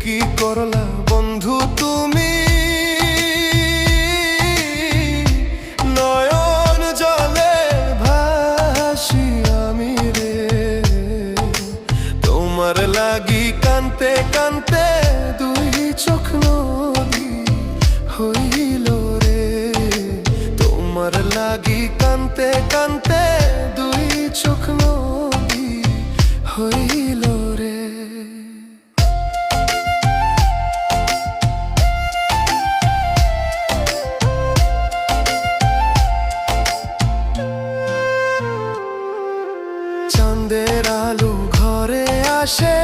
কি করলা বন্ধু তুমি, নয়ন জলে ভাসি আমি রে। তোমার লাগি কানতে কানতে দুই চোখ নদী হইল রে। তোমার লাগি কানতে কানতে দুই চোখ নদী হইল রে। চাঁদের আলো ঘরে আসে,